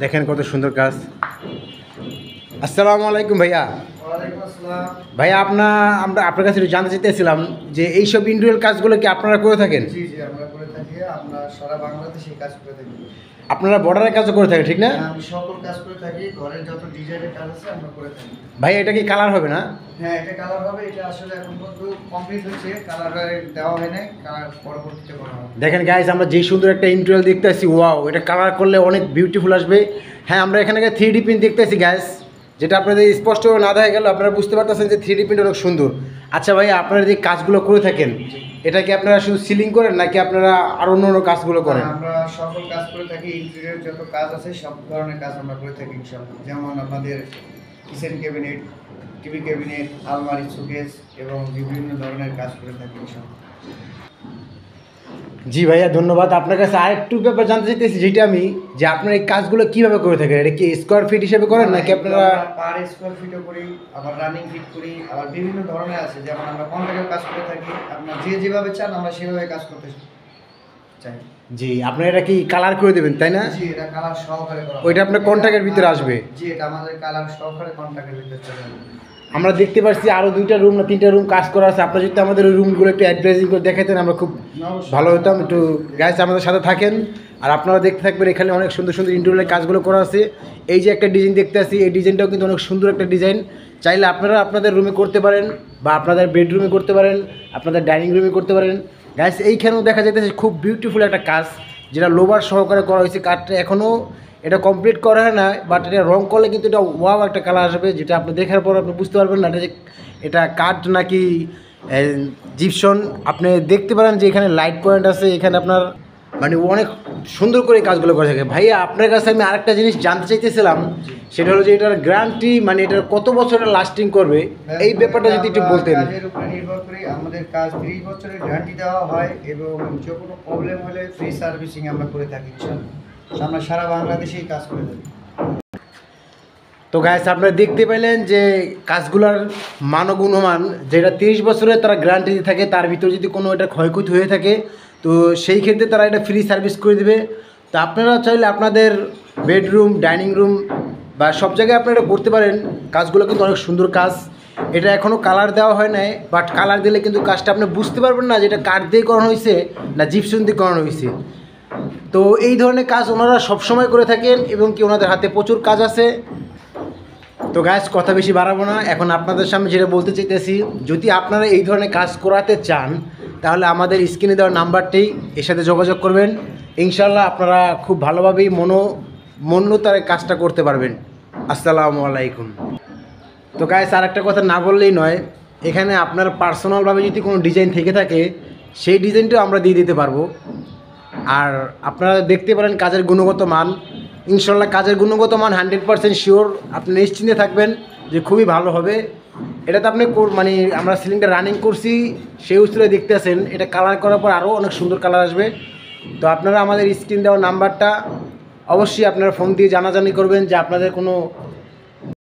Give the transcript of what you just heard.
দেখেন কত সুন্দর কাজ। আসসালামু আলাইকুম ভাইয়া। ভাইয়া আমরা আপনার কাছে একটু জানতে চাইতেছিলাম যে এইসব ইন্টেরিয়র কাজগুলো কি আপনারা করে থাকেন? জি জি, আমরা করে থাকি। আমরা সারা বাংলাদেশে কাজ করে থাকি। আপনারা বর্ডারের কাজও করে থাকেন ঠিক না? আমি সকল কাজ করে থাকি, ঘরের যত ডিজাইনের কাজ আছে আমরা করে থাকি। ভাই এটা কি কালার হবে না? হ্যাঁ, এটা কালার হবে। এটা আসলে এখন পর্যন্ত কমপ্লিট হয়েছে, কালার দেওয়া হয় নাই, কালার পরবর্তীতে করা হবে। দেখেন গাইস, আমরা যে সুন্দর একটা ইন্টেরিয়র দেখতেছি, ওয়াও, এটা কালার করলে অনেক বিউটিফুল আসবে। হ্যাঁ, আমরা এখানে 3D প্রিন্ট দেখতেছি গাইস, যেটা আপনাদের স্পষ্ট না দেখা গেল আপনারা বুঝতে পারতেছেন যে 3D প্রিন্ট অনেক সুন্দর। আচ্ছা ভাই, আপনারা যে কাজগুলো করে থাকেন এটা কি আপনারা শুধু সিলিং করেন নাকি আপনারা আর অন্য অন্য কাজগুলো করেন? আমরা সকল কাজ করে থাকি, ইন্টেরিয়র যত কাজ আছে সব ধরনের কাজ আমরা করে থাকি ইনশাআল্লাহ। যেমন আমাদের কিচেন ক্যাবিনেট, টিভি ক্যাবিনেট, আলমারি, শোকেস এবং বিভিন্ন ধরনের কাজ করে থাকি ইনশাআল্লাহ। জি ভাইয়া, ধন্যবাদ। আপনার কাছে আরেকটু ব্যাপার জানতে চাইতেছি, যেটা আমি যে আপনার এই কাজগুলো কিভাবে করে থাকেন, এটা কি স্কোয়ার ফিট হিসেবে করেন নাকি আপনারা পার স্কোয়ার ফিটও করি, আবার রানিং ফিট করি, আবার বিভিন্ন ধরনের আছে। যেমন আমরা কন্ট্রাক্টের কাজ করে থাকি, আপনার যেভাবে চান আমরা সেভাবে কাজ করতে চাই। জি, আপনারা এটা কি কালার করে দেবেন তাই না? জি, এটা কালার সহকারে করা। ওইটা আপনার কন্ট্রাক্টের ভিতরে আসবে? জি, এটা আমাদের কালার সহকারে কন্ট্রাক্টের ভিতরে চলে যাবে। আমরা দেখতে পাচ্ছি আরও 2টা রুম না 3টা রুম কাজ করা আছে। আপনারা যদি আমাদের ওই রুমগুলো একটু অ্যাডভার্টাইজিং করে দেখাতেন আমরা খুব ভালো হতাম। একটু গাইস আমাদের সাথে থাকেন আর আপনারা দেখতে থাকবেন। এখানে অনেক সুন্দর সুন্দর ইন্টেরিয়রের কাজগুলো করা আছে। এই যে একটা ডিজাইন দেখতে আসি, এই ডিজাইনটাও কিন্তু অনেক সুন্দর একটা ডিজাইন। চাইলে আপনারা আপনাদের রুমে করতে পারেন বা আপনাদের বেডরুমে করতে পারেন, আপনাদের ডাইনিং রুমে করতে পারেন। গাইস এইখানেও দেখা যাইতেছে খুব বিউটিফুল একটা কাজ, যেটা লোভার সহকারে করা হয়েছে। কাঠটা এখনও এটা কমপ্লিট করা হয় না, বাট এটা রং করলে কিন্তু এটা ওয়াও একটা কালার আসবে, যেটা আপনি দেখার পর আপনি বুঝতে পারবেন না এটা কাঠ নাকি জিপসন। আপনি দেখতে পারেন যে এখানে লাইট পয়েন্ট আছে, এখানে আপনার মানে অনেক সুন্দর করে কাজগুলো করে থাকে। ভাইয়া আপনার কাছে আমি আরেকটা জিনিস জানতে চাইতেছিলাম, সেটা হলো যে এটার গ্যারান্টি মানে এটার কত বছর লাস্টিং করবে, এই ব্যাপারটা যদি একটু বলতেন। কাজের উপরে নির্ভর করে আমাদের কাজ 30 বছরের গ্যারান্টি দেওয়া হয় এবং যে কোনো প্রবলেম হলে ফ্রি সার্ভিসিং আমরা করে থাকি ইনশাআল্লাহ। আমরা সারা বাংলাদেশেই কাজ করে থাকি। তো গাইস আপনারা দেখতে পেলেন যে কাজগুলোর মান ও গুণমান, যেটা 30 বছরের তারা গ্যারান্টি দিয়ে থাকে, তার ভিতরে যদি কোনো এটা ক্ষয়ক্ষতি হয়ে থাকে তো সেই ক্ষেত্রে তারা এটা ফ্রি সার্ভিস করে দেবে। তো আপনারা চাইলে আপনাদের বেডরুম, ডাইনিং রুম বা সব জায়গায় আপনারা এটা করতে পারেন। কাজগুলো কিন্তু অনেক সুন্দর কাজ। এটা এখনও কালার দেওয়া হয় নাই, বাট কালার দিলে কিন্তু কাজটা আপনি বুঝতে পারবেন না যে এটা কাঠ দিয়ে করানো হয়েছে না জিপসন দিয়ে করানো হয়েছে। তো এই ধরনের কাজ ওনারা সবসময় করে থাকেন এবং কি ওনাদের হাতে প্রচুর কাজ আছে। তো গাইস কথা বেশি বাড়াবো না, এখন আপনাদের সামনে যেটা বলতে চাইতেছি, যদি আপনারা এই ধরনের কাজ করাতে চান তাহলে আমাদের স্ক্রিনে দেওয়া নাম্বারটি এর সাথে যোগাযোগ করবেন। ইনশাল্লাহ আপনারা খুব ভালোভাবেই মন্যতার কাজটা করতে পারবেন। আসসালামু আলাইকুম। তো গাইস আর একটা কথা না বললেই নয়, এখানে আপনার পার্সোনালভাবে যদি কোনো ডিজাইন থেকে থাকে সেই ডিজাইনটাও আমরা দিয়ে দিতে পারবো। আর আপনারা দেখতে পারেন কাজের গুণগত মান, ইনশাল্লাহ কাজের গুণগত মান 100% শিওর। আপনি নিশ্চিন্তে থাকবেন যে খুবই ভালো হবে। এটাতে আপনি মানে আমরা সিলিংটা রানিং করছি সেই উত্তরে দেখতে আছেন, এটা কালার করার পর আরও অনেক সুন্দর কালার আসবে। তো আপনারা আমাদের স্ক্রিন দেওয়া নাম্বারটা অবশ্যই আপনারা ফোন দিয়ে জানাজানি করবেন যে আপনাদের কোনো